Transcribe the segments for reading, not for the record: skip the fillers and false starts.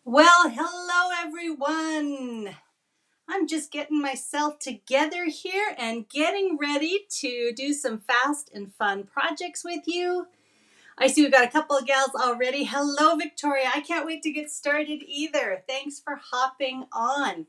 Well, hello everyone. I'm just getting myself together here and getting ready to do some fast and fun projects with you. I see we've got a couple of gals already. Hello, Victoria. I can't wait to get started either. Thanks for hopping on.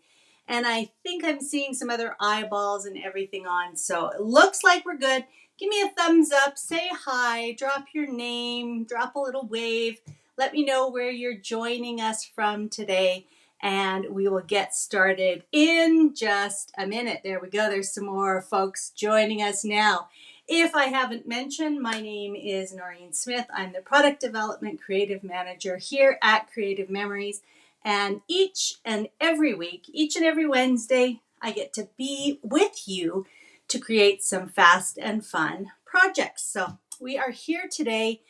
And I think I'm seeing some other eyeballs and everything on. So it looks like we're good. Give me a thumbs up, say hi, drop your name, drop a little wave. Let me know where you're joining us from today. And we will get started in just a minute. There we go. There's some more folks joining us now. If I haven't mentioned, my name is Noreen Smith. I'm the Product Development Creative Manager here at Creative Memories. And each and every week, each and every Wednesday, I get to be with you to create some fast and fun projects. So we are here today,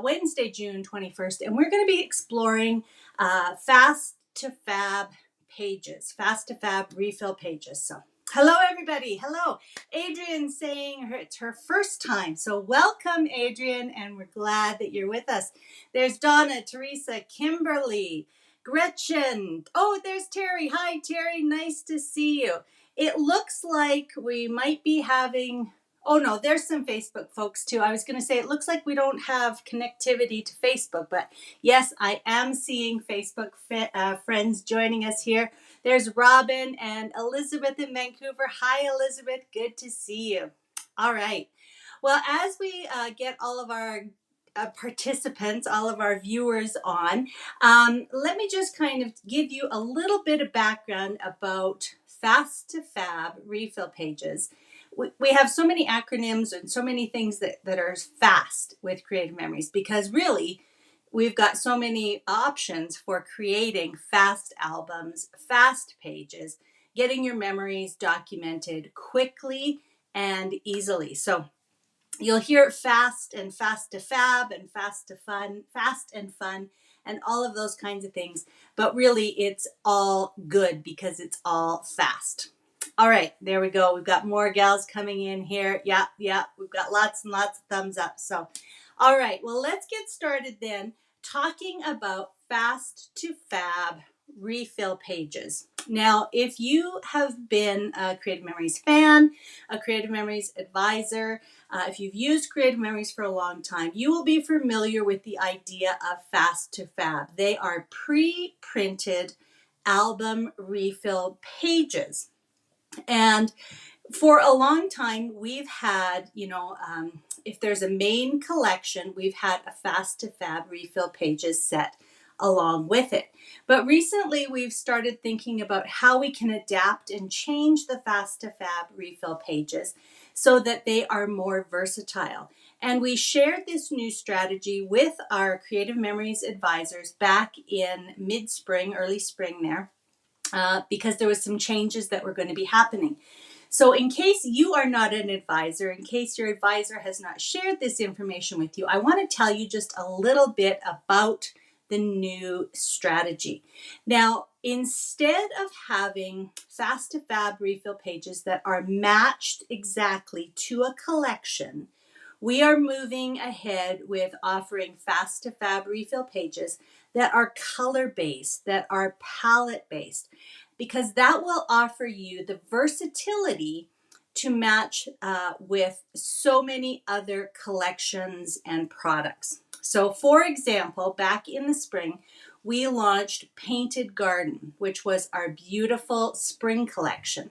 Wednesday, June 21st, and we're going to be exploring Fast2Fab pages, Fast2Fab refill pages. So hello, everybody. Hello. Adrienne saying it's her first time. So welcome, Adrienne, and we're glad that you're with us. There's Donna, Teresa, Kimberly, Gretchen. Oh, there's Terry. Hi, Terry. Nice to see you. It looks like we might be having... Oh, no, there's some Facebook folks, too. I was going to say, it looks like we don't have connectivity to Facebook, but yes, I am seeing Facebook friends joining us here. There's Robin and Elizabeth in Vancouver. Hi, Elizabeth. Good to see you. All right. Well, as we get all of our participants, all of our viewers on, let me just kind of give you a little bit of background about Fast2Fab refill pages. We have so many acronyms and so many things that are fast with Creative Memories because really we've got so many options for creating fast albums, fast pages, getting your memories documented quickly and easily. So you'll hear fast and Fast2Fab and fast and fun, and all of those kinds of things. But really, it's all good because it's all fast. All right, there we go. We've got more gals coming in here. Yeah, we've got lots and lots of thumbs up. So, all right, well, let's get started then talking about Fast2Fab refill pages. Now, if you have been a Creative Memories fan, a Creative Memories advisor, if you've used Creative Memories for a long time, you will be familiar with the idea of Fast2Fab. They are pre-printed album refill pages. And for a long time, we've had, if there's a main collection, we've had a Fast2Fab refill pages set along with it. But recently, we've started thinking about how we can adapt and change the Fast2Fab refill pages so that they are more versatile. And we shared this new strategy with our Creative Memories advisors back in mid-spring, early spring there, because there was some changes that were going to be happening. So in case you are not an advisor, in case your advisor has not shared this information with you, I want to tell you just a little bit about the new strategy. Now, instead of having Fast2Fab refill pages that are matched exactly to a collection, we are moving ahead with offering Fast2Fab refill pages that are color-based, that are palette-based, because that will offer you the versatility to match with so many other collections and products. So for example, back in the spring, we launched Painted Garden, which was our beautiful spring collection.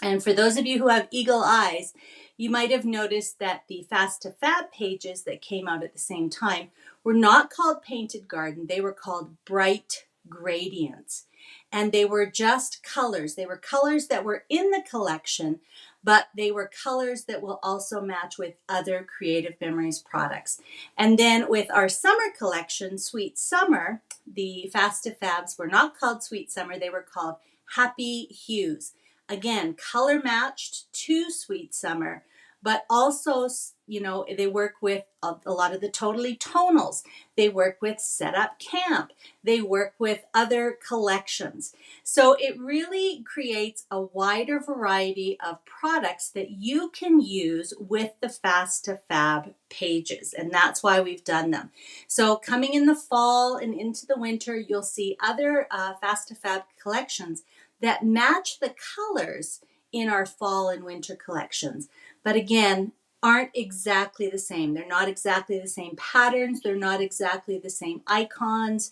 And for those of you who have eagle eyes, you might have noticed that the Fast2Fab pages that came out at the same time were not called Painted Garden. They were called Bright Gradients. And they were just colors. They were colors that were in the collection, but they were colors that will also match with other Creative Memories products. And then with our summer collection, Sweet Summer, the Fast2Fabs were not called Sweet Summer. They were called Happy Hues. Again, color matched to Sweet Summer, but also, you know, they work with a lot of the totally tonals. They work with Setup Camp. They work with other collections. So it really creates a wider variety of products that you can use with the Fast2Fab pages. And that's why we've done them. So coming in the fall and into the winter, you'll see other Fast2Fab collections that match the colors in our fall and winter collections. But again, aren't exactly the same. They're not exactly the same patterns. They're not exactly the same icons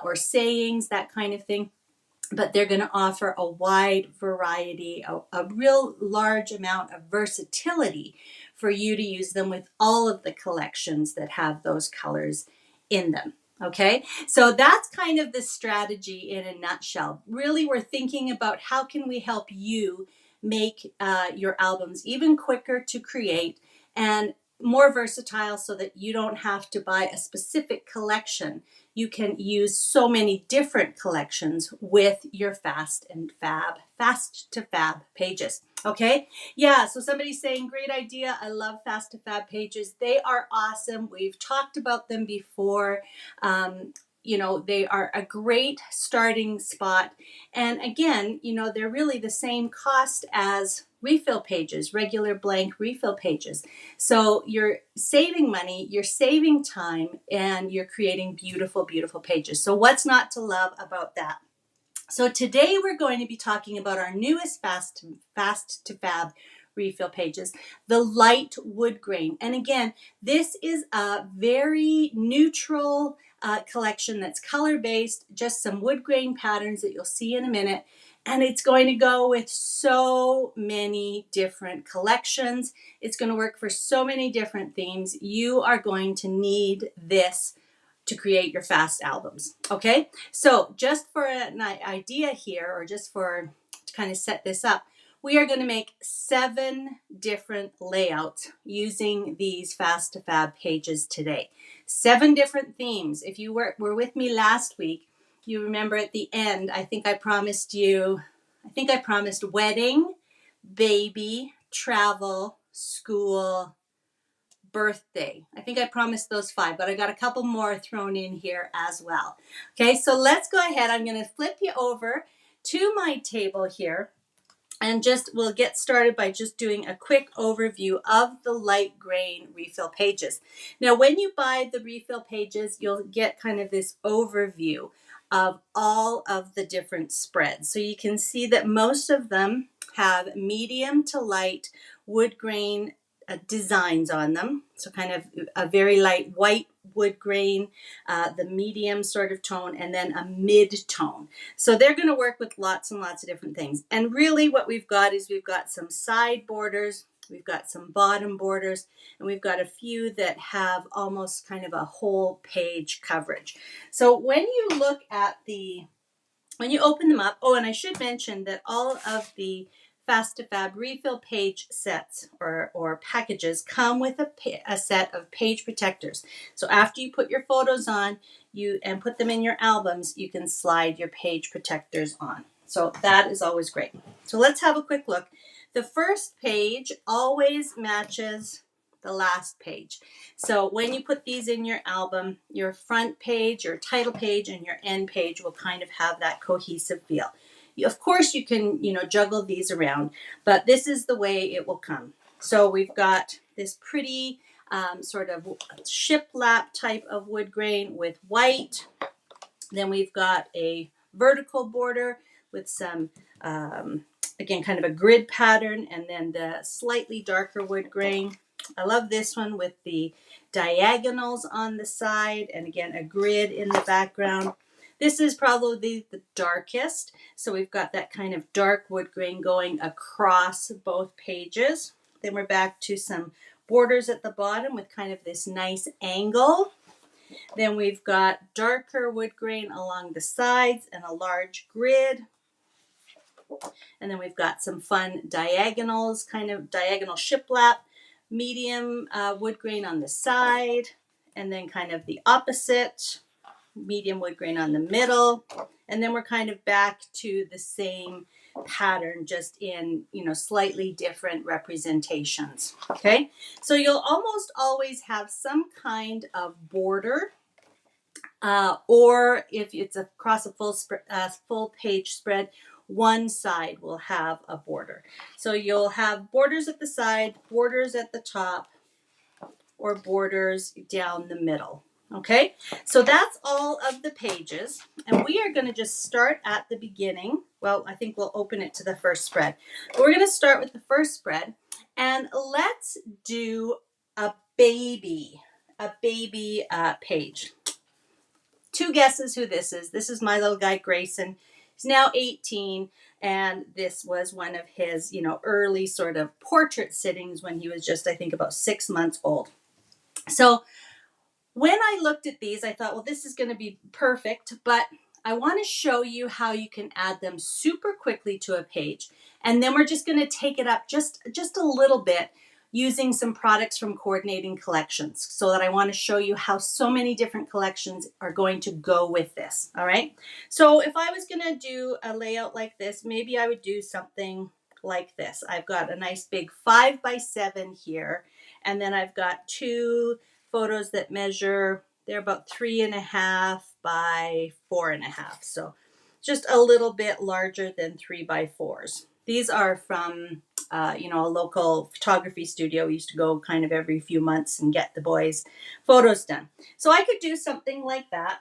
or sayings, that kind of thing. But they're going to offer a wide variety, a real large amount of versatility for you to use them with all of the collections that have those colors in them. Okay, so that's kind of the strategy in a nutshell. Really, we're thinking about how can we help you make your albums even quicker to create and more versatile so that you don't have to buy a specific collection. You can use so many different collections with your Fast2Fab pages. Okay, yeah, so somebody's saying, great idea. I love Fast2Fab pages. They are awesome. We've talked about them before. You know, they are a great starting spot. And again, you know, they're really the same cost as refill pages, regular blank refill pages. So you're saving money, you're saving time, and you're creating beautiful, beautiful pages. So what's not to love about that? So today we're going to be talking about our newest Fast2Fab refill pages, the light wood grain. And again, this is a very neutral collection that's color-based, just some wood grain patterns that you'll see in a minute. And it's going to go with so many different collections. It's going to work for so many different themes. You are going to need this to create your fast albums. Okay, so just for an idea here, or just for to kind of set this up, we are going to make 7 different layouts using these Fast2Fab pages today. 7 different themes. If you were with me last week, you remember at the end, I think I promised wedding, baby, travel, school, birthday. I think I promised those 5, but I got a couple more thrown in here as well. Okay, so let's go ahead. I'm going to flip you over to my table here, and we'll get started by just doing a quick overview of the light grain refill pages. Now, when you buy the refill pages, you'll get kind of this overview of all of the different spreads. So you can see that most of them have medium to light wood grain designs on them. So kind of a very light white wood grain, the medium sort of tone, and then a mid-tone. So they're going to work with lots and lots of different things. And really what we've got is we've got some side borders, we've got some bottom borders, and we've got a few that have almost kind of a whole page coverage. So when you look at when you open them up, oh, and I should mention that all of the Fast2Fab refill page sets or packages come with a set of page protectors. So after you put your photos on and put them in your albums, you can slide your page protectors on. So that is always great. So let's have a quick look. The first page always matches the last page. So when you put these in your album, your front page, your title page, and your end page will kind of have that cohesive feel. Of course, you can, juggle these around, but this is the way it will come. So we've got this pretty sort of shiplap type of wood grain with white. Then we've got a vertical border with some, again, kind of a grid pattern, and then the slightly darker wood grain. I love this one with the diagonals on the side, and again, a grid in the background. This is probably the darkest. So we've got that kind of dark wood grain going across both pages. Then we're back to some borders at the bottom with kind of this nice angle. Then we've got darker wood grain along the sides and a large grid. And then we've got some fun diagonals, kind of diagonal shiplap, medium wood grain on the side, and then kind of the opposite, medium wood grain on the middle. And then we're kind of back to the same pattern, just in, you know, slightly different representations. Okay, so you'll almost always have some kind of border, or if it's across a full page spread, one side will have a border. So you'll have borders at the side, borders at the top, or borders down the middle. Okay, so that's all of the pages, and we are going to just start at the beginning. Well, I think we'll open it to the first spread. But we're going to start with the first spread, and let's do a baby page. Two guesses who this is. This is my little guy Grayson. He's now 18, and this was one of his, you know, early sort of portrait sittings when he was just, I think, about 6 months old. So when I looked at these, I thought, well, this is going to be perfect, but I want to show you how you can add them super quickly to a page. And then we're just going to take it up just a little bit using some products from Coordinating Collections, so that I want to show you how so many different collections are going to go with this. All right. So if I was going to do a layout like this, maybe I would do something like this. I've got a nice big 5x7 here, and then I've got two photos that measure, they're about 3.5 by 4.5. So just a little bit larger than 3x4s. These are from, you know, a local photography studio. We used to go kind of every few months and get the boys' photos done. So I could do something like that.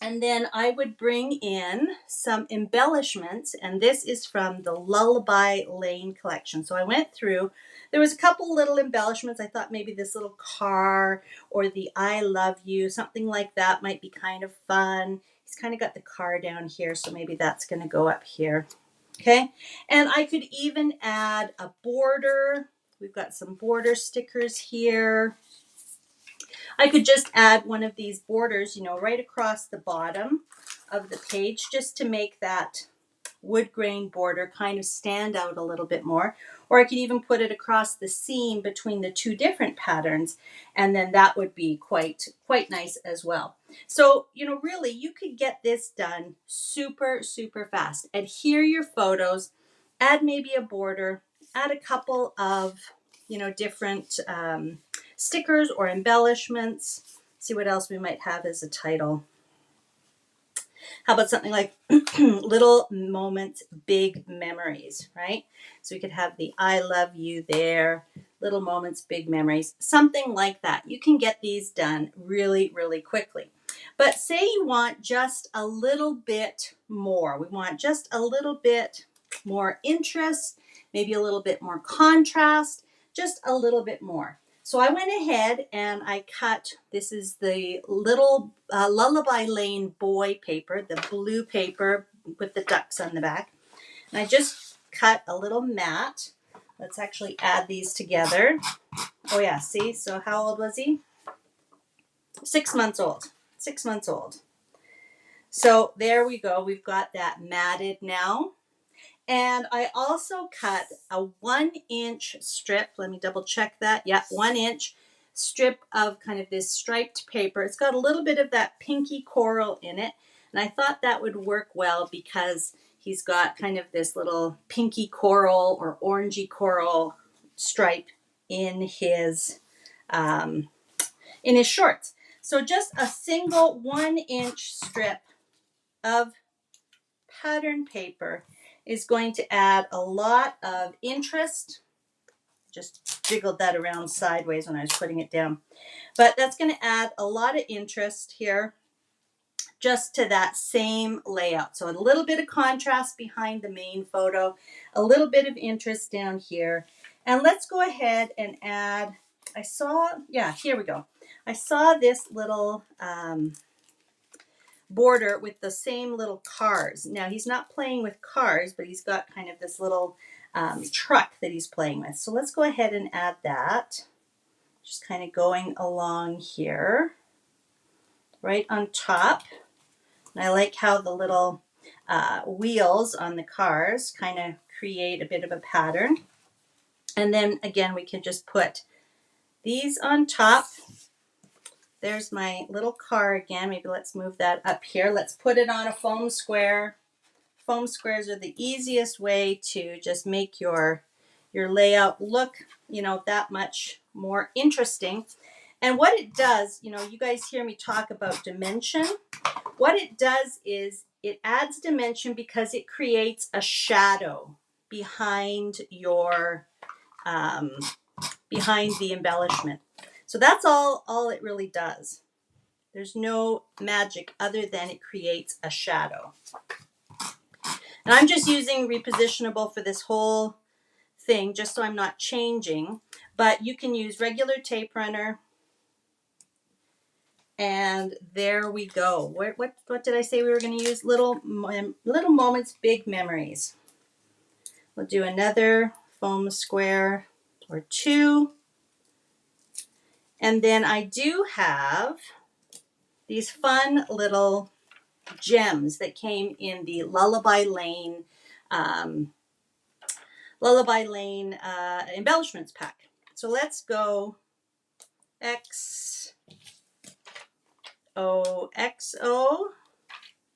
And then I would bring in some embellishments, and this is from the Lullaby Lane collection. So I went through, there was a couple little embellishments. I thought maybe this little car or the I love you, something like that might be kind of fun. He's kind of got the car down here, so maybe that's going to go up here. Okay, and I could even add a border. We've got some border stickers here. I could just add one of these borders, you know, right across the bottom of the page, just to make that wood grain border kind of stand out a little bit more. Or I could even put it across the seam between the two different patterns, and then that would be quite nice as well. So, you know, really you could get this done super fast. Adhere your photos, add maybe a border, add a couple of, you know, different stickers or embellishments. See what else we might have as a title. How about something like Little Moments, Big Memories, right? So we could have the I love you there, Little Moments, Big Memories, something like that. You can get these done really quickly. But say you want just a little bit more. We want just a little bit more interest, maybe a little bit more contrast, just a little bit more. So I went ahead and I cut, this is the little Lullaby Lane boy paper, the blue paper with the ducks on the back. And I just cut a little mat. Let's actually add these together. Oh yeah, see, so how old was he? 6 months old, 6 months old. So there we go, we've got that matted now. And I also cut a 1-inch strip. Let me double check that. Yeah, 1-inch strip of kind of this striped paper. It's got a little bit of that pinky coral in it. And I thought that would work well because he's got kind of this little pinky coral or orangey coral stripe in his shorts. So just a single 1-inch strip of pattern paper is going to add a lot of interest. Just jiggled that around sideways when I was putting it down. But that's going to add a lot of interest here just to that same layout. So a little bit of contrast behind the main photo, a little bit of interest down here. And let's go ahead and add, here we go. I saw this little border with the same little cars. Now he's not playing with cars, but he's got kind of this little truck that he's playing with. So let's go ahead and add that. Just kind of going along here, right on top. And I like how the little wheels on the cars kind of create a bit of a pattern. And then again, we can just put these on top. There's my little car again. Maybe let's move that up here. Let's put it on a foam square foam squares are the easiest way to just make your layout look, you know, that much more interesting. And what it does, you know, you guys hear me talk about dimension. What it does is it adds dimension because it creates a shadow behind your behind the embellishment. So that's all it really does. There's no magic other than it creates a shadow. And I'm just using Repositionable for this whole thing just so I'm not changing, but you can use regular tape runner. And there we go. What did I say we were going to use? Little moments, big memories. We'll do another foam square or two. And then I do have these fun little gems that came in the Lullaby Lane embellishments pack. So let's go XOXO.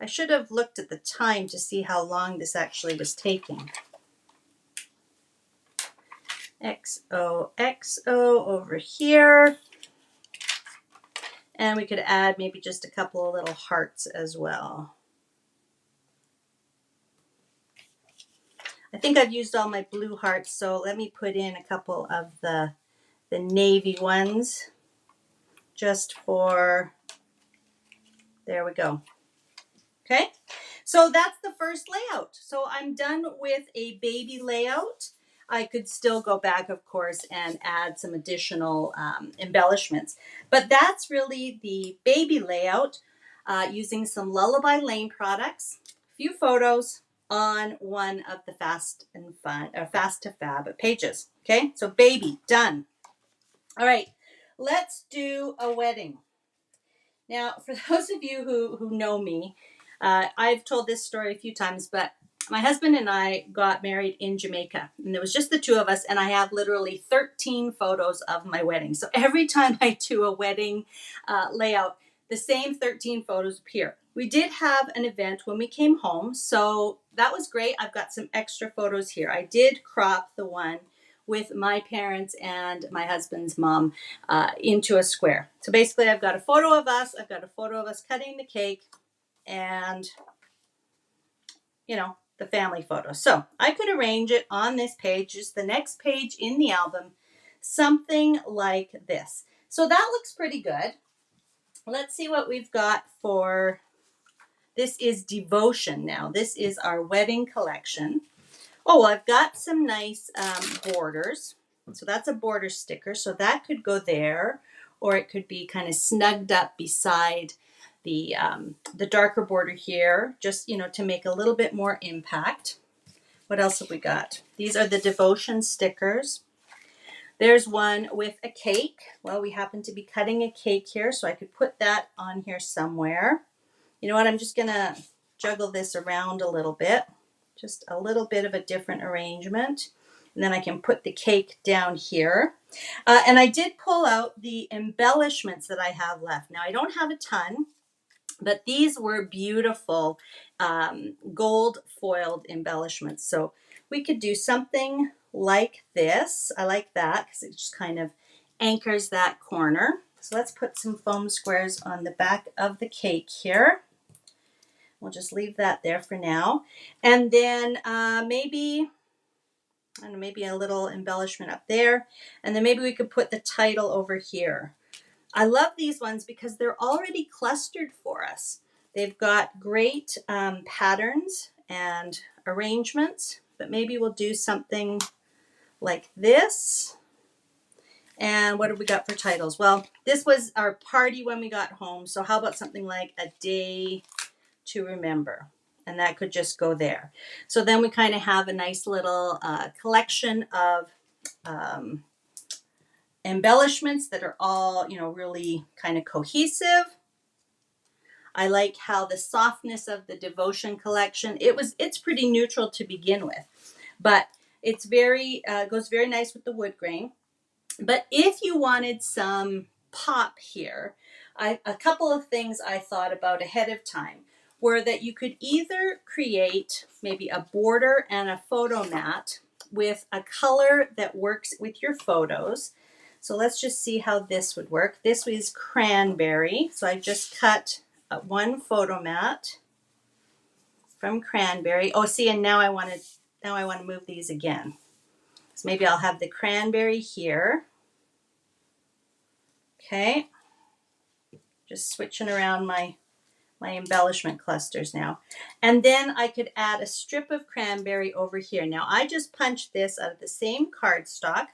I should have looked at the time to see how long this actually was taking. XOXO over here. And we could add maybe just a couple of little hearts as well. I think I've used all my blue hearts, so let me put in a couple of the navy ones just for, there we go. Okay, so that's the first layout. So I'm done with a baby layout. I could still go back, of course, and add some additional embellishments. But that's really the baby layout using some Lullaby Lane products, a few photos on one of the Fast2Fab pages. Okay, so baby, done. All right, let's do a wedding. Now, for those of you who know me, I've told this story a few times, but my husband and I got married in Jamaica, and it was just the two of us, and I have literally 13 photos of my wedding. So every time I do a wedding layout, the same 13 photos appear. We did have an event when we came home, so that was great. I've got some extra photos here. I did crop the one with my parents and my husband's mom into a square. So basically I've got a photo of us, I've got a photo of us cutting the cake, and you know, the family photo. So I could arrange it on this page, just the next page in the album, something like this. So that looks pretty good. Let's see what we've got for, this is Devotion now. This is our wedding collection. Oh, I've got some nice borders. So that's a border sticker. So that could go there, or it could be kind of snugged up beside the darker border here, just, you know, to make a little bit more impact. What else have we got? These are the Devotion stickers. There's one with a cake. Well, we happen to be cutting a cake here, so I could put that on here somewhere. You know what? I'm just going to juggle this around a little bit. Just a little bit of a different arrangement. And then I can put the cake down here. And I did pull out the embellishments that I have left. Now, I don't have a ton, but these were beautiful gold foiled embellishments. So we could do something like this. I like that because it just kind of anchors that corner. So let's put some foam squares on the back of the cake here. We'll just leave that there for now. And then maybe, I don't know, maybe a little embellishment up there. And then maybe we could put the title over here. I love these ones because they're already clustered for us. They've got great patterns and arrangements, but maybe we'll do something like this. And what have we got for titles? Well, this was our party when we got home. So how about something like A Day to Remember? And that could just go there. So then we kind of have a nice little collection of embellishments that are all, you know, really kind of cohesive. I like how the softness of the Devotion collection, it's pretty neutral to begin with, but it's very, goes very nice with the wood grain. But if you wanted some pop here, a couple of things I thought about ahead of time. were that you could either create maybe a border and a photo mat with a color that works with your photos. So let's just see how this would work. This is cranberry. So I just cut one photo mat from cranberry. Oh, see, and now I want to move these again. So maybe I'll have the cranberry here. Okay. Just switching around my embellishment clusters now. And then I could add a strip of cranberry over here. Now I just punched this out of the same cardstock,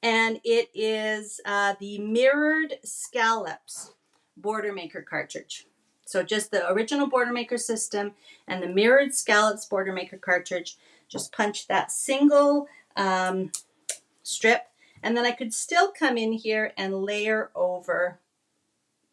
and it is the Mirrored Scallops Border Maker cartridge. So just the original Border Maker system and the Mirrored Scallops Border Maker cartridge. Just punch that single strip, and then I could still come in here and layer over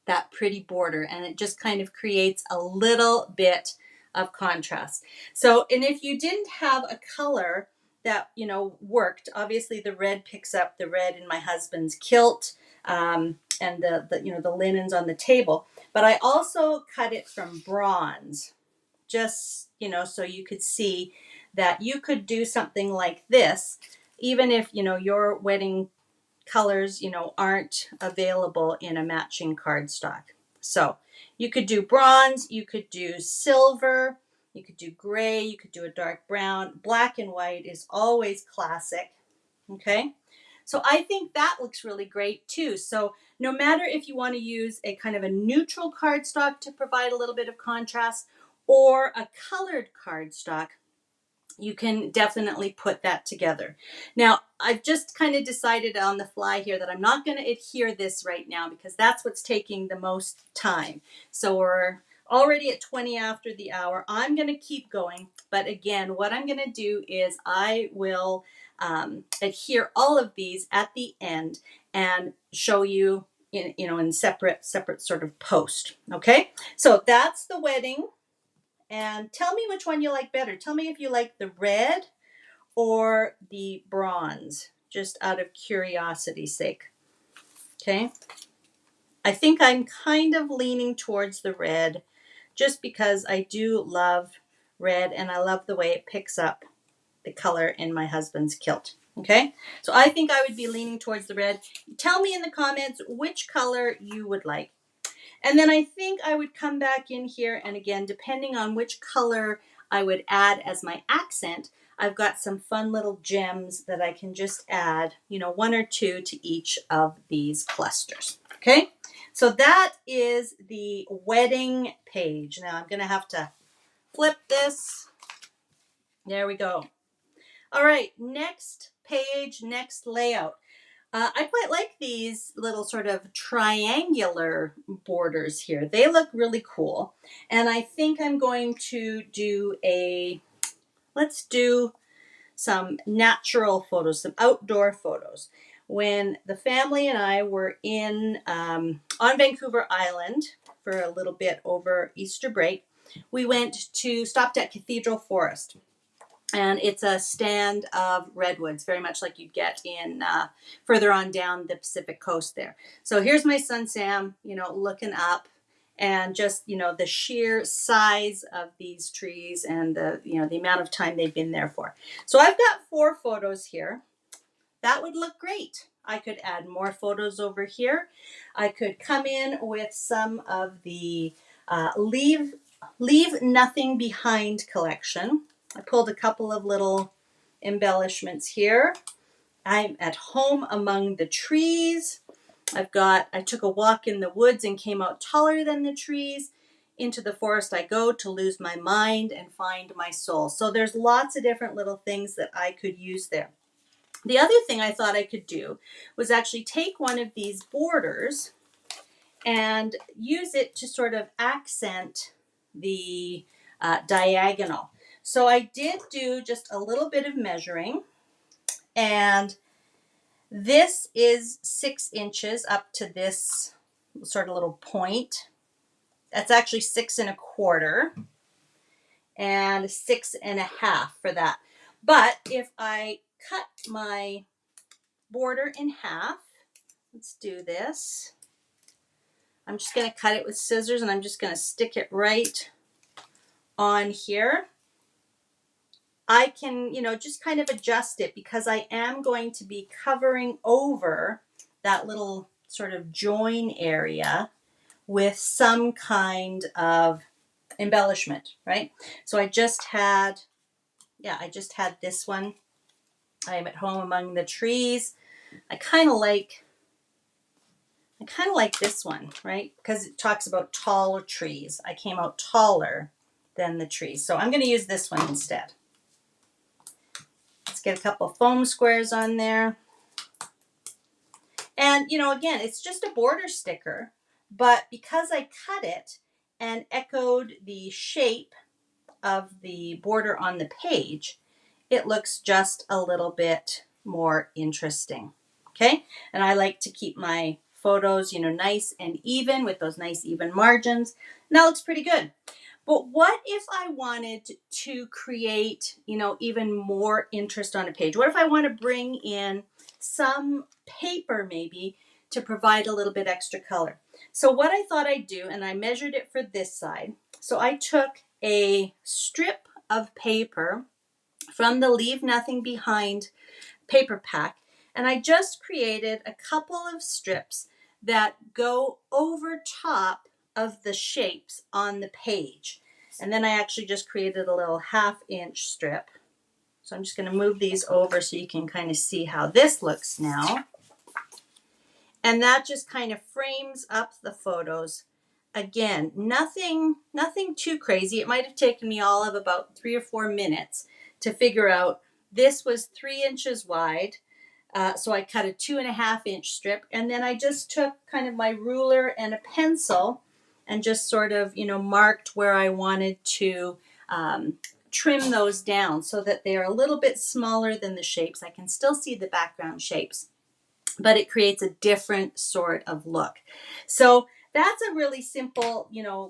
that pretty border, and it just kind of creates a little bit of contrast. So, and if you didn't have a color that, you know, worked, obviously the red picks up the red in my husband's kilt, and the you know, the linens on the table, but I also cut it from bronze, just, you know, so you could see that you could do something like this, even if, you know, your wedding colors, you know, aren't available in a matching cardstock. So you could do bronze, you could do silver, you could do gray, you could do a dark brown. Black and white is always classic. Okay. So I think that looks really great too. So no matter if you want to use a kind of a neutral cardstock to provide a little bit of contrast or a colored cardstock, you can definitely put that together. Now, I've just kind of decided on the fly here that I'm not going to adhere this right now because that's what's taking the most time. So we're already at 20 after the hour. I'm going to keep going. But again, what I'm going to do is I will adhere all of these at the end and show you in, you know, in separate sort of post. Okay, so that's the wedding. And tell me which one you like better. Tell me if you like the red or the bronze, just out of curiosity's sake. Okay. I think I'm kind of leaning towards the red just because I do love red and I love the way it picks up the color in my husband's kilt. Okay. So I think I would be leaning towards the red. Tell me in the comments which color you would like. And then I think I would come back in here, and again, depending on which color I would add as my accent, I've got some fun little gems that I can just add, you know, one or two to each of these clusters. Okay, so that is the wedding page. Now I'm going to have to flip this. There we go. All right, next page, next layout. I quite like these little sort of triangular borders here. They look really cool. And I think I'm going to do let's do some natural photos, some outdoor photos. When the family and I were on Vancouver Island for a little bit over Easter break, we stopped at Cathedral Forest. And it's a stand of redwoods, very much like you'd get in further on down the Pacific coast there. So here's my son Sam, you know, looking up, and just, you know, the sheer size of these trees and the, you know, the amount of time they've been there for. So I've got 4 photos here. That would look great. I could add more photos over here. I could come in with some of the Leave Nothing Behind collection. I pulled a couple of little embellishments here. I'm at home among the trees. I took a walk in the woods and came out taller than the trees. Into the forest I go to lose my mind and find my soul. So there's lots of different little things that I could use there. The other thing I thought I could do was actually take one of these borders and use it to sort of accent the diagonal. So I did do just a little bit of measuring, and this is 6 inches up to this sort of little point. That's actually 6 1/4 and 6 1/2 for that. But if I cut my border in half, let's do this. I'm just going to cut it with scissors, and I'm just going to stick it right on here. I can, just kind of adjust it because I am going to be covering over that little sort of join area with some kind of embellishment, right? So I just had this one. I am at home among the trees. I kind of like this one, right? Because it talks about tall trees. I came out taller than the trees. So I'm going to use this one instead. Let's get a couple of foam squares on there. And, again, it's just a border sticker, but because I cut it and echoed the shape of the border on the page, it looks just a little bit more interesting. Okay, and I like to keep my photos, nice and even with those nice even margins. And that looks pretty good. But what if I wanted to create, even more interest on a page? What if I want to bring in some paper maybe to provide a little bit extra color? So what I thought I'd do, and I measured it for this side. So I took a strip of paper from the Leave Nothing Behind paper pack, and I just created a couple of strips that go over top of the shapes on the page. And then I actually just created a little 1/2-inch strip. So I'm just going to move these over so you can kind of see how this looks now. And that just kind of frames up the photos. Again, nothing too crazy. It might have taken me all of about 3 or 4 minutes to figure out this was 3 inches wide. So I cut a 2.5-inch strip, and then I just took kind of my ruler and a pencil and just sort of, marked where I wanted to trim those down so that they are a little bit smaller than the shapes. I can still see the background shapes, but it creates a different sort of look. So that's a really simple,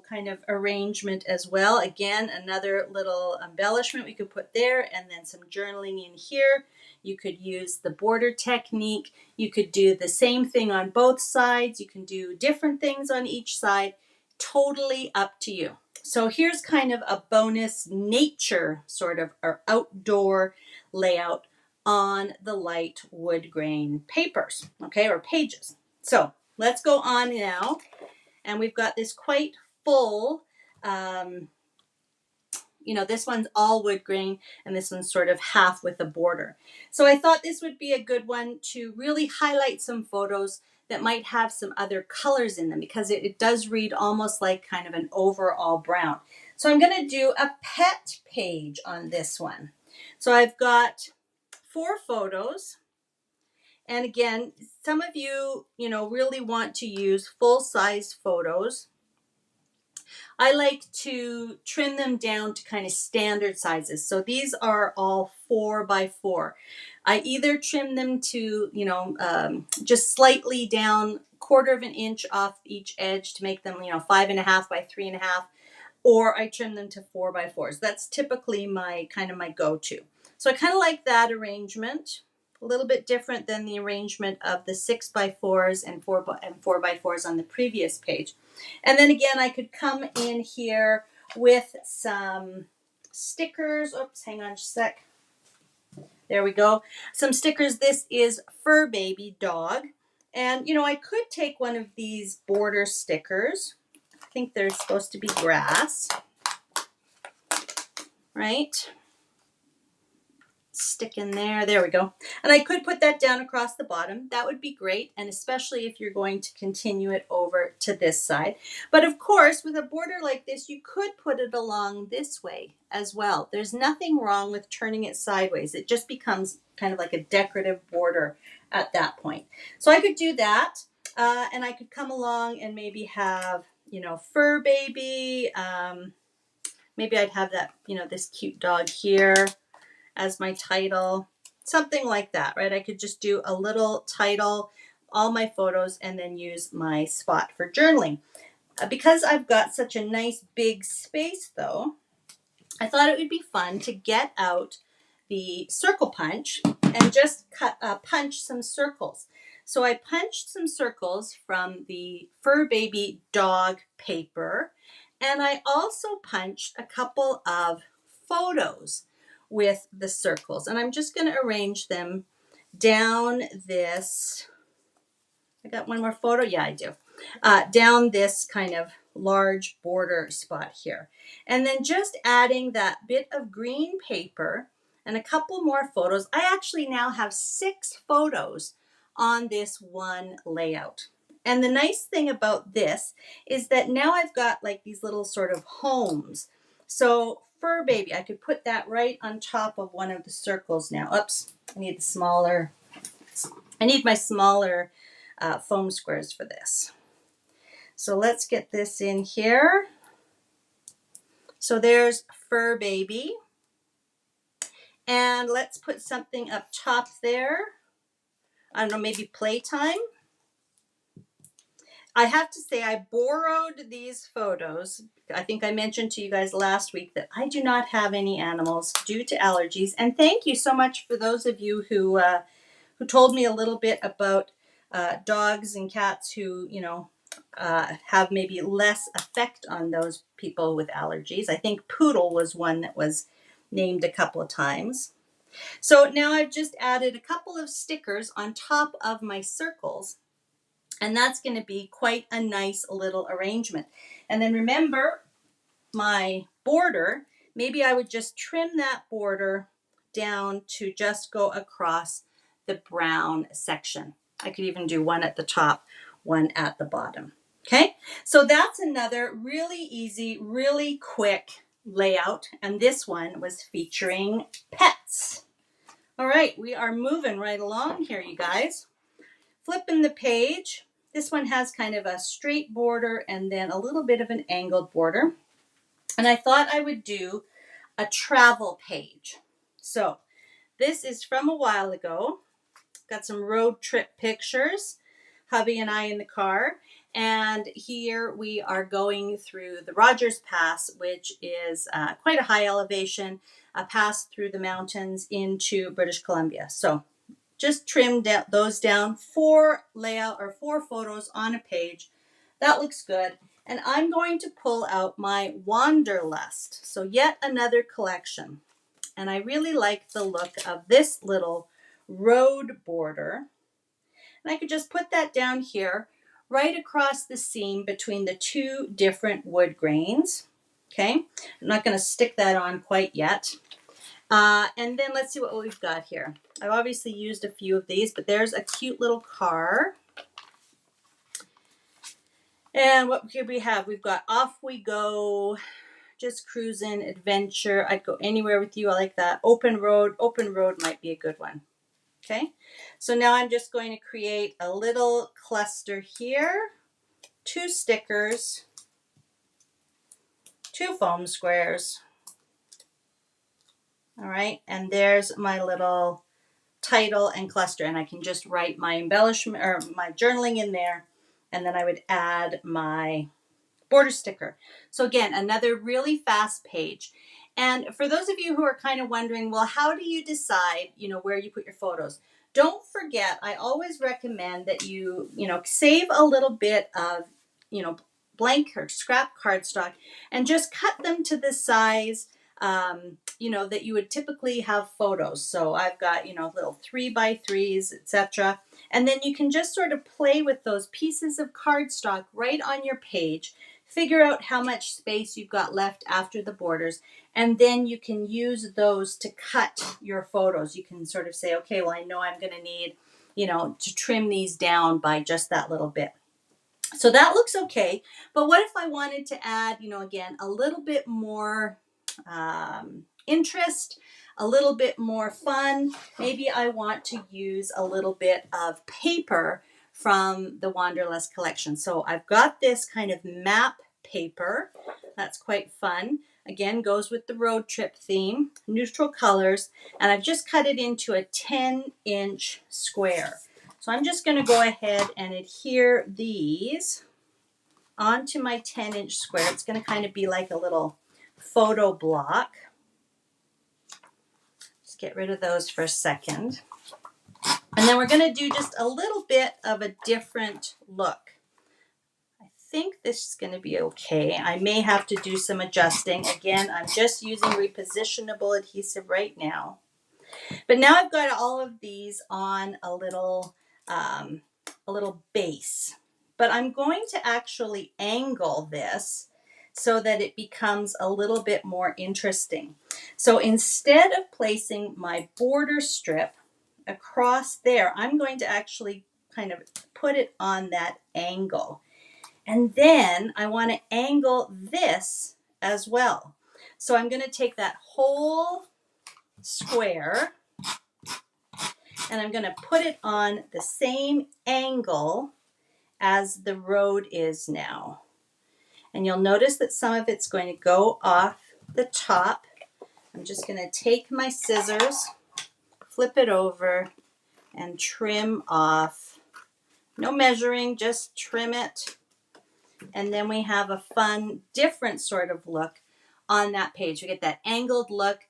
kind of arrangement as well. Again, another little embellishment we could put there, and then some journaling in here. You could use the border technique. You could do the same thing on both sides. You can do different things on each side. Totally up to you. So here's kind of a bonus nature sort of or outdoor layout on the light wood grain papers, okay, or pages. So let's go on now. And we've got this quite full, this one's all wood grain, and this one's sort of half with a border. So I thought this would be a good one to really highlight some photos that might have some other colors in them, because it does read almost like kind of an overall brown. So I'm going to do a pet page on this one. So I've got 4 photos. And again, some of you, really want to use full-size photos. I like to trim them down to kind of standard sizes. So these are all 4 by 4. I either trim them to, just slightly down 1/4 of an inch off each edge to make them, 5.5 by 3.5, or I trim them to 4 by 4s. That's typically my go-to. So I kind of like that arrangement. A little bit different than the arrangement of the 6 by 4s and 4 by 4s on the previous page. And then again, I could come in here with some stickers. Oops, hang on just a sec. There we go. Some stickers. This is Fur Baby Dog. And, I could take one of these border stickers. I think they're supposed to be grass, right? Stick in there. There we go. And I could put that down across the bottom. That would be great, and especially if you're going to continue it over to this side. But of course, with a border like this, you could put it along this way as well. There's nothing wrong with turning it sideways. It just becomes kind of like a decorative border at that point. So I could do that, and I could come along and maybe have, Fur Baby. Maybe I'd have that, this cute dog here as my title, something like that, right? I could just do a little title, all my photos, and then use my spot for journaling. Because I've got such a nice big space though, I thought it would be fun to get out the circle punch and just punch some circles. So I punched some circles from the Fur Baby dog paper, and I also punched a couple of photos with the circles, and I'm just going to arrange them down this. I got one more photo. Yeah, I do. Down this kind of large border spot here. And then just adding that bit of green paper and a couple more photos. I actually now have 6 photos on this one layout. And the nice thing about this is that now I've got like these little sort of homes. So Fur Baby, I could put that right on top of one of the circles now. Oops, I need my smaller foam squares for this. So let's get this in here. So there's Fur Baby. And let's put something up top there. I don't know, maybe playtime. I have to say I borrowed these photos. I think I mentioned to you guys last week that I do not have any animals due to allergies. And thank you so much for those of you who told me a little bit about dogs and cats who, have maybe less effect on those people with allergies. I think poodle was one that was named a couple of times. So now I've just added a couple of stickers on top of my circles, and that's going to be quite a nice little arrangement. And then remember my border, maybe I would just trim that border down to just go across the brown section. I could even do one at the top, one at the bottom. Okay, so that's another really easy, really quick layout. And this one was featuring pets. All right, we are moving right along here, you guys. Flipping the page. This one has kind of a straight border and then a little bit of an angled border. And I thought I would do a travel page. So this is from a while ago. Got some road trip pictures, hubby and I in the car. And here we are going through the Rogers Pass, which is quite a high elevation, a pass through the mountains into British Columbia. So just trimmed those down, 4 photos on a page. That looks good. And I'm going to pull out my Wanderlust. So yet another collection. And I really like the look of this little road border. And I could just put that down here right across the seam between the 2 different wood grains. Okay, I'm not going to stick that on quite yet. And then let's see what we've got here. I've obviously used a few of these, but there's a cute little car. And what here we have? We've got Off We Go, Just Cruising, Adventure. I'd go anywhere with you. I like that. Open Road. Open Road might be a good one. Okay, so now I'm just going to create a little cluster here. 2 stickers, 2 foam squares. All right, and there's my little title and cluster, and I can just write my embellishment or my journaling in there, and then I would add my border sticker. So again, another really fast page. And for those of you who are kind of wondering, well, how do you decide, where you put your photos? Don't forget, I always recommend that you, save a little bit of, blank or scrap cardstock and just cut them to the size that you would typically have photos. So I've got, little 3x3s, etc. And then you can just sort of play with those pieces of cardstock right on your page, figure out how much space you've got left after the borders, and then you can use those to cut your photos. You can sort of say, okay, well, I know I'm going to need, to trim these down by just that little bit. So that looks okay. But what if I wanted to add, again, a little bit more interest, a little bit more fun? Maybe I want to use a little bit of paper from the Wanderlust collection. So I've got this kind of map paper. That's quite fun. Again, goes with the road trip theme, neutral colors, and I've just cut it into a 10-inch square. So I'm just going to go ahead and adhere these onto my 10-inch square. It's going to kind of be like a little photo block. Just get rid of those for a second. And then we're going to do just a little bit of a different look. I think this is going to be okay. I may have to do some adjusting. Again, I'm just using repositionable adhesive right now. But now I've got all of these on a little base. But I'm going to actually angle this so that it becomes a little bit more interesting. So instead of placing my border strip across there, I'm going to actually kind of put it on that angle. And then I want to angle this as well. So I'm going to take that whole square and I'm going to put it on the same angle as the road is now. And you'll notice that some of it's going to go off the top. I'm just going to take my scissors, flip it over, and trim off. No measuring, just trim it. And then we have a fun, different sort of look on that page. We get that angled look.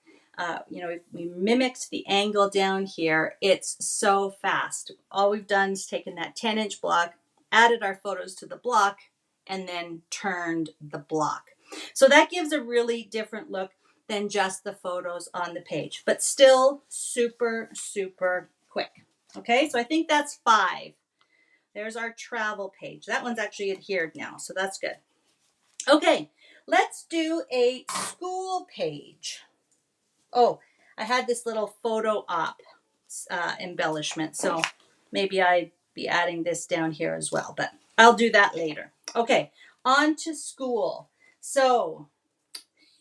We mimicked the angle down here. It's so fast. All we've done is taken that 10-inch block, added our photos to the block, and then turned the block. So that gives a really different look than just the photos on the page, but still super, super quick. Okay, so I think that's 5. There's our travel page. That one's actually adhered now, so that's good. Okay, let's do a school page. Oh, I had this little photo op embellishment, so maybe I'd be adding this down here as well, but I'll do that later. Okay, on to school. So,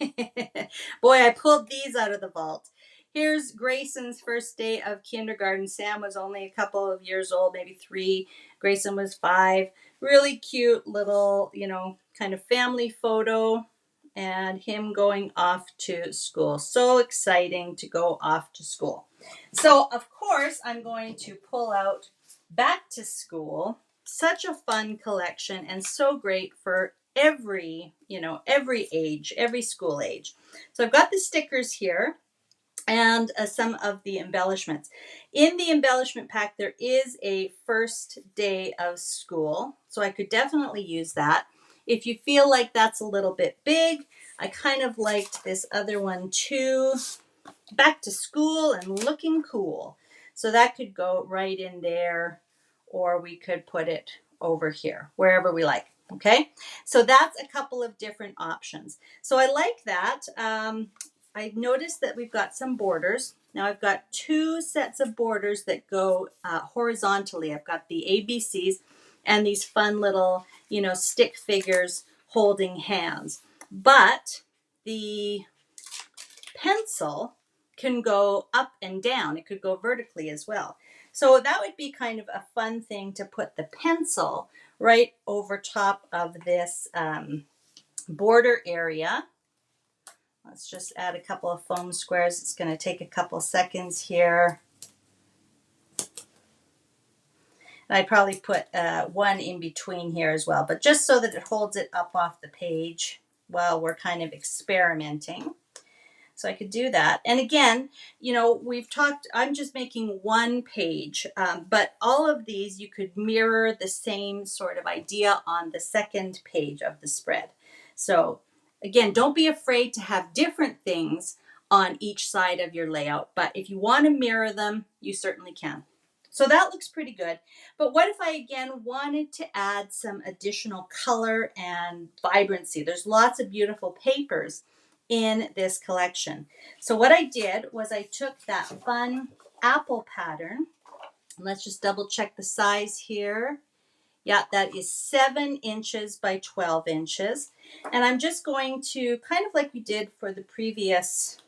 boy, I pulled these out of the vault. Here's Grayson's first day of kindergarten. Sam was only a couple of years old, maybe 3. Grayson was 5. Really cute little, kind of family photo. And him going off to school. So exciting to go off to school. So, of course, I'm going to pull out Back to School. Such a fun collection and so great for every age, every school age. So I've got the stickers here and some of the embellishments. In the embellishment pack, there is a first day of school. So I could definitely use that. If you feel like that's a little bit big, I kind of liked this other one too. Back to school and looking cool. So that could go right in there, or we could put it over here, wherever we like. Okay, so that's a couple of different options. So I like that. I noticed that we've got some borders. Now I've got 2 sets of borders that go horizontally. I've got the ABCs and these fun little, stick figures holding hands. But the pencil can go up and down. It could go vertically as well. So that would be kind of a fun thing to put the pencil right over top of this border area. Let's just add a couple of foam squares. It's going to take a couple seconds here. And I'd probably put one in between here as well, but just so that it holds it up off the page while we're kind of experimenting. So I could do that. And again, we've talked, I'm just making one page, but all of these you could mirror the same sort of idea on the second page of the spread. So again, don't be afraid to have different things on each side of your layout, but if you want to mirror them, you certainly can. So that looks pretty good. But what if I again wanted to add some additional color and vibrancy? There's lots of beautiful papers in this collection. So what I did was I took that fun apple pattern. Let's just double check the size here. Yeah, that is 7 inches by 12 inches. And I'm just going to, kind of like we did for the previous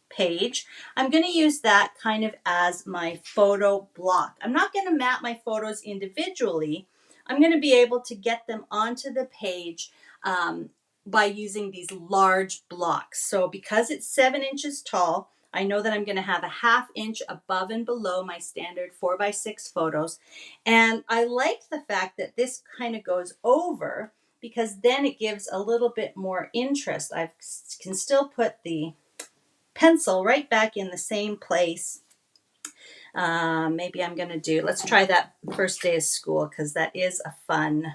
page, I'm going to use that kind of as my photo block. I'm not going to map my photos individually. I'm going to be able to get them onto the page by using these large blocks. So because it's 7 inches tall, I know that I'm going to have a 1/2 inch above and below my standard 4x6 photos. And I like the fact that this kind of goes over because then it gives a little bit more interest. I can still put the pencil right back in the same place Maybe I'm going to do, let's try that first day of school, because that is a fun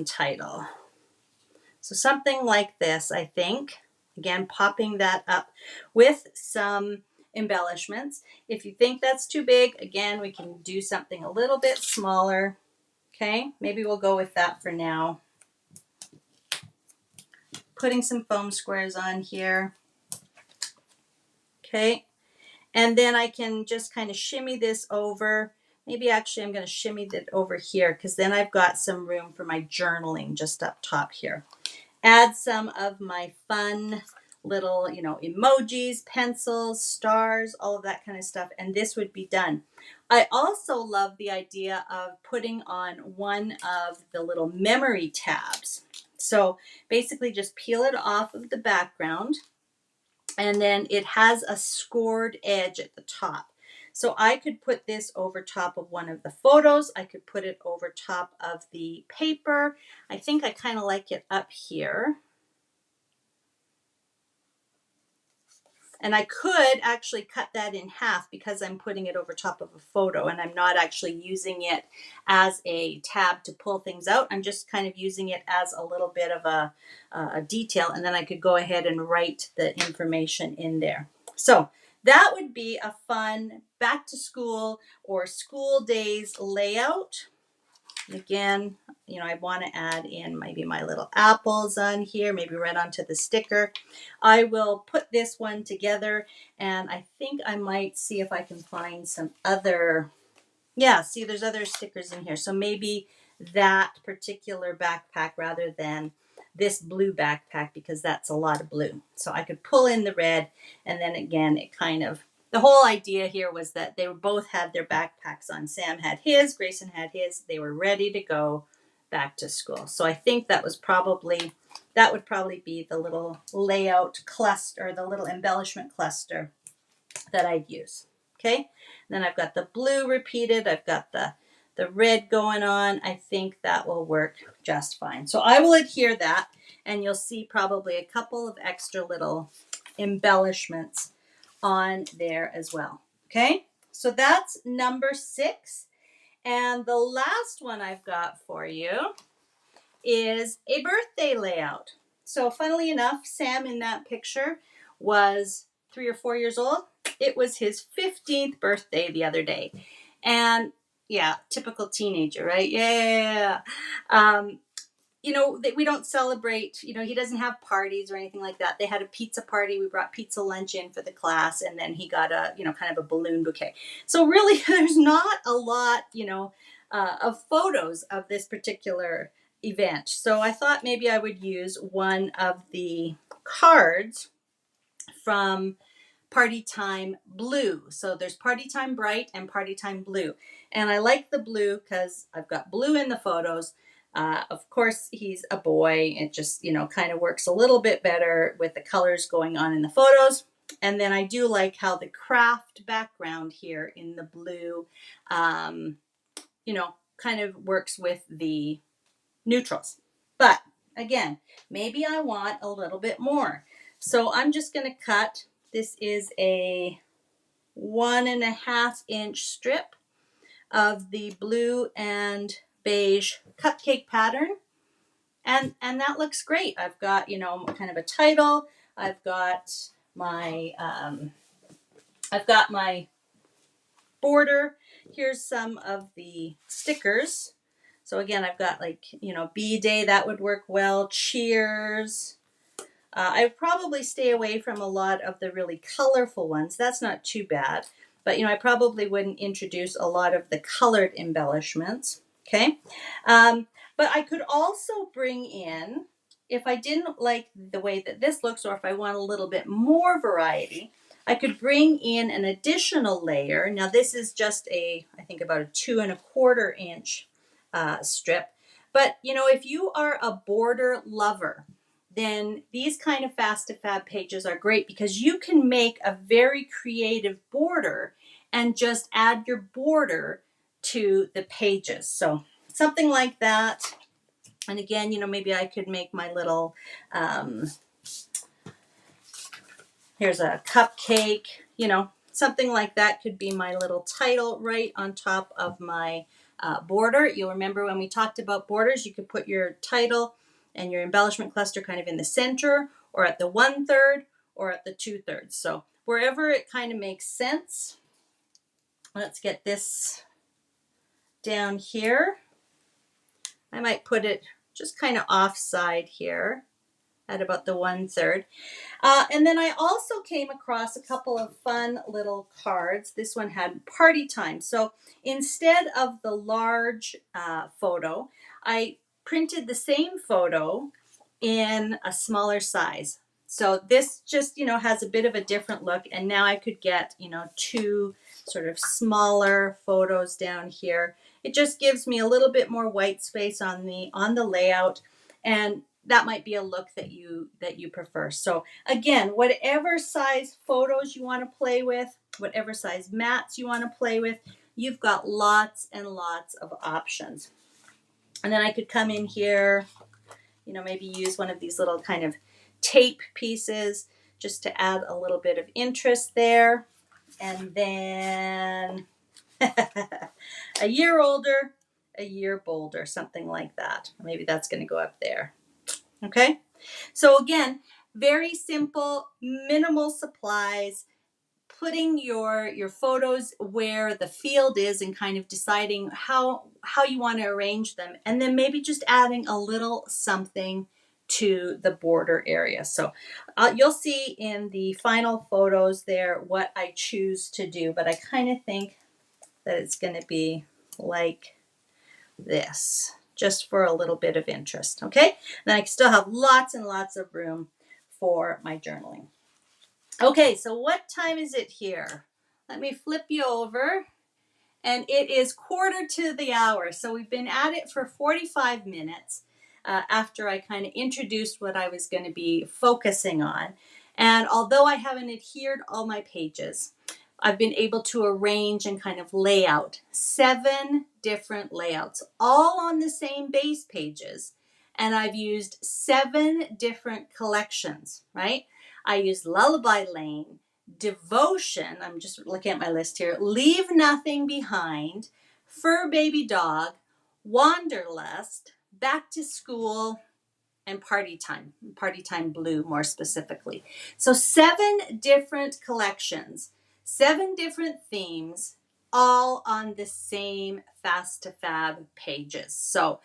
title. So something like this, I think. Again, popping that up with some embellishments. If you think that's too big, again, we can do something a little bit smaller. Okay, maybe we'll go with that for now. Putting some foam squares on here. Okay, and then I can just kind of shimmy this over. Maybe actually I'm going to shimmy that over here, because then I've got some room for my journaling just up top here. Add some of my fun little, emojis, pencils, stars, all of that kind of stuff, and this would be done. I also love the idea of putting on one of the little memory tabs. So basically just peel it off of the background, and then it has a scored edge at the top. So I could put this over top of one of the photos. I could put it over top of the paper. I think I kind of like it up here. And I could actually cut that in half, because I'm putting it over top of a photo and I'm not actually using it as a tab to pull things out. I'm just kind of using it as a little bit of a detail, and then I could go ahead and write the information in there. So that would be a fun back to school or school days layout. Again, I want to add in maybe my little apples on here, maybe right onto the sticker. I will put this one together, and I think I might see if I can find some other, see, there's other stickers in here. So maybe that particular backpack rather than this blue backpack, because that's a lot of blue. So I could pull in the red, and then again, it kind of, the whole idea here was that they both had their backpacks on. Sam had his, Grayson had his. They were ready to go back to school. So I think that would probably be the little layout cluster, the little embellishment cluster that I'd use. Okay. Then I've got the blue repeated. I've got the red going on. I think that will work just fine. So I will adhere that, and you'll see probably a couple of extra little embellishments on there as well. Okay, so that's number 6. And the last one I've got for you is a birthday layout. So funnily enough, Sam in that picture was 3 or 4 years old. It was his 15th birthday the other day. And yeah, typical teenager, right? Yeah. We don't celebrate, he doesn't have parties or anything like that. They had a pizza party. We brought pizza lunch in for the class, and then he got a, kind of a balloon bouquet. So really, there's not a lot, of photos of this particular event. So I thought maybe I would use one of the cards from Party Time Blue. So there's Party Time Bright and Party Time Blue. And I like the blue because I've got blue in the photos. Of course, he's a boy. It just, kind of works a little bit better with the colors going on in the photos. And then I do like how the craft background here in the blue, kind of works with the neutrals. But again, maybe I want a little bit more. So I'm just going to cut. This is a 1.5 inch strip of the blue and beige cupcake pattern. And that looks great. I've got, kind of a title. I've got my border. Here's some of the stickers. So again, I've got B-Day, that would work well. Cheers. I would probably stay away from a lot of the really colorful ones. That's not too bad. But, I probably wouldn't introduce a lot of the colored embellishments. Okay. But I could also bring in, if I didn't like the way that this looks, or if I want a little bit more variety, I could bring in an additional layer. Now this is just I think about a 2.25 inch strip. But, if you are a border lover, then these kind of Fast2Fab pages are great, because you can make a very creative border and just add your border to the pages. So something like that. And again, maybe I could make my little, here's a cupcake, something like that could be my little title right on top of my border. You'll remember when we talked about borders, you could put your title and your embellishment cluster kind of in the center or at the 1/3 or at the 2/3. So wherever it kind of makes sense. Let's get this down here. I might put it just kind of offside here at about the 1/3. And then I also came across a couple of fun little cards. This one had party time. So instead of the large photo, I printed the same photo in a smaller size. So this just, has a bit of a different look. And now I could get, two sort of smaller photos down here. It just gives me a little bit more white space on the layout. And that might be a look that you prefer. So again, whatever size photos you want to play with, whatever size mats you want to play with, you've got lots and lots of options. And then I could come in here, maybe use one of these little kind of tape pieces just to add a little bit of interest there. And then a year older, a year bolder, something like that. Maybe that's going to go up there. Okay. So again, very simple, minimal supplies, putting your photos where the field is and kind of deciding how you want to arrange them, and then maybe just adding a little something to the border area. So you'll see in the final photos there what I choose to do, but I kind of think that it's going to be like this, just for a little bit of interest, okay? Then I still have lots and lots of room for my journaling. Okay, so what time is it here? Let me flip you over. And it is 1:45. So we've been at it for 45 minutes after I kind of introduced what I was going to be focusing on. And although I haven't adhered all my pages, I've been able to arrange and kind of lay out 7 different layouts, all on the same base pages. And I've used 7 different collections, right? I used Lullaby Lane, Devotion, I'm just looking at my list here, Leave Nothing Behind, Fur Baby Dog, Wanderlust, Back to School, and Party Time Blue more specifically. So 7 different collections, 7 different themes, all on the same Fast2Fab pages. So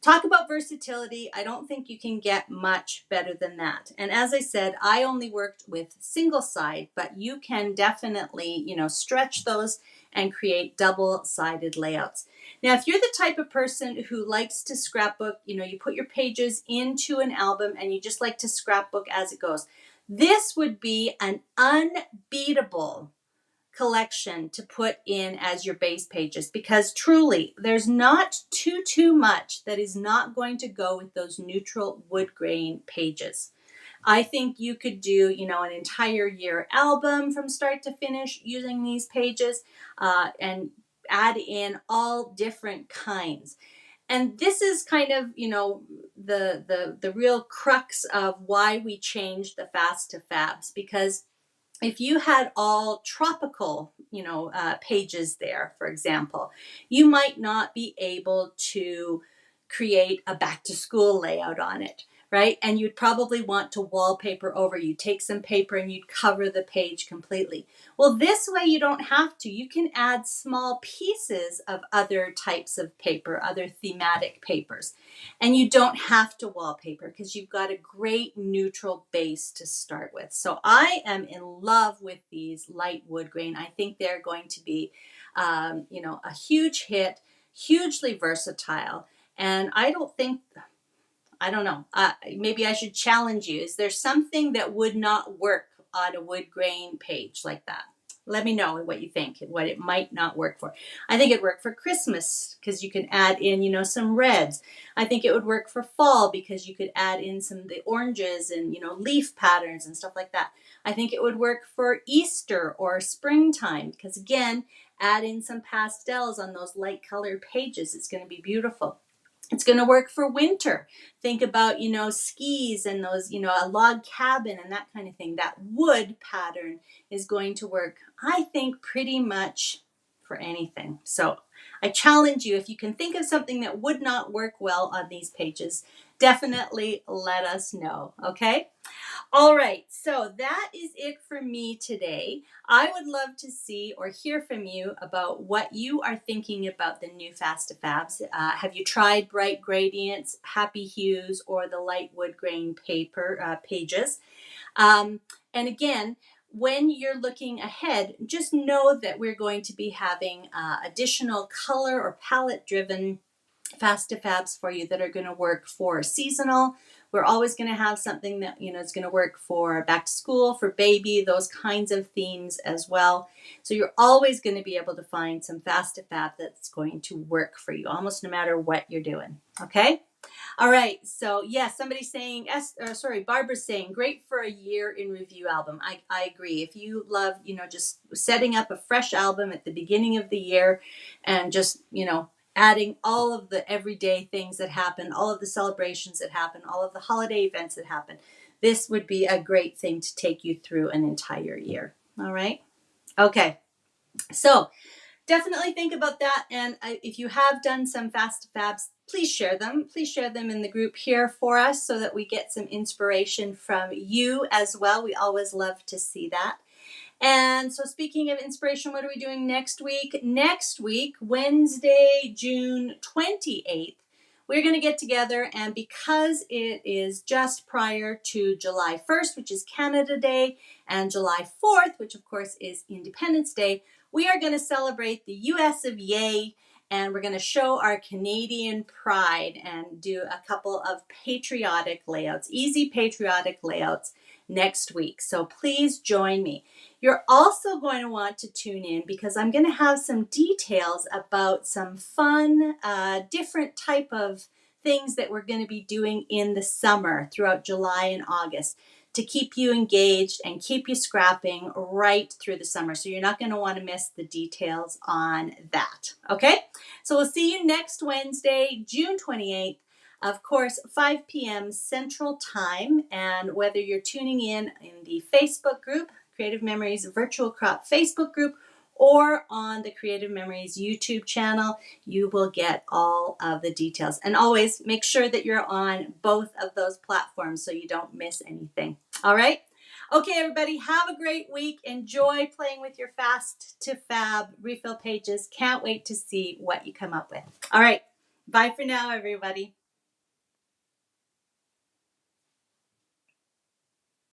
talk about versatility. I don't think you can get much better than that. And as I said, I only worked with single side, but you can definitely, stretch those and create double-sided layouts. Now, if you're the type of person who likes to scrapbook, you put your pages into an album and you just like to scrapbook as it goes, this would be an unbeatable collection to put in as your base pages, because truly there's not too much that is not going to go with those neutral wood grain pages. I think you could do, an entire year album from start to finish using these pages and add in all different kinds. And this is kind of, the real crux of why we changed the Fast2Fabs, because if you had all tropical, pages there, for example, you might not be able to create a back to school layout on it, right? And you'd probably want to wallpaper over. You'd take some paper and you'd cover the page completely. Well, this way you don't have to. You can add small pieces of other types of paper, other thematic papers, and you don't have to wallpaper because you've got a great neutral base to start with. So I am in love with these light wood grain. I think they're going to be, a huge hit, hugely versatile. And I don't know, maybe I should challenge you. Is there something that would not work on a wood grain page like that? Let me know what you think, what it might not work for. I think it'd work for Christmas because you can add in, some reds. I think it would work for fall because you could add in some of the oranges and, leaf patterns and stuff like that. I think it would work for Easter or springtime because, again, add in some pastels on those light colored pages. It's going to be beautiful. It's going to work for winter. Think about, skis and those, a log cabin and that kind of thing. That wood pattern is going to work, I think, pretty much for anything. So I challenge you, if you can think of something that would not work well on these pages, definitely let us know, okay? All right, so that is it for me today. I would love to see or hear from you about what you are thinking about the new Fast2Fabs. Have you tried Bright Gradients, Happy Hues, or the Light Wood Grain pages? And again, when you're looking ahead, just know that we're going to be having additional color or palette driven Fast2Fabs for you that are going to work for seasonal. We're always going to have something that, is going to work for back to school, for baby, those kinds of themes as well. So you're always going to be able to find some Fast2Fab that's going to work for you, almost no matter what you're doing. Okay? All right, so somebody's saying, Barbara's saying, great for a year in review album. I agree. If you love, just setting up a fresh album at the beginning of the year and just, adding all of the everyday things that happen, all of the celebrations that happen, all of the holiday events that happen, this would be a great thing to take you through an entire year. All right? Okay, so definitely think about that. And if you have done some Fast2Fabs, please share them. Please share them in the group here for us so that we get some inspiration from you as well. We always love to see that. And so speaking of inspiration, what are we doing next week? Next week, Wednesday, June 28th, we're going to get together, and because it is just prior to July 1st, which is Canada Day, and July 4th, which of course is Independence Day, we are going to celebrate the US of Yay, and we're going to show our Canadian pride and do a couple of patriotic layouts, easy patriotic layouts next week. So please join me. You're also going to want to tune in because I'm going to have some details about some fun, different type of things that we're going to be doing in the summer throughout July and August to keep you engaged and keep you scrapping right through the summer. So you're not going to want to miss the details on that. Okay? So we'll see you next Wednesday, June 28th. Of course, 5 p.m. Central Time. And whether you're tuning in the Facebook group, Creative Memories Virtual Crop Facebook group, or on the Creative Memories YouTube channel, you will get all of the details. And always make sure that you're on both of those platforms so you don't miss anything. All right? Okay, everybody, have a great week. Enjoy playing with your Fast2Fab refill pages. Can't wait to see what you come up with. All right. Bye for now, everybody.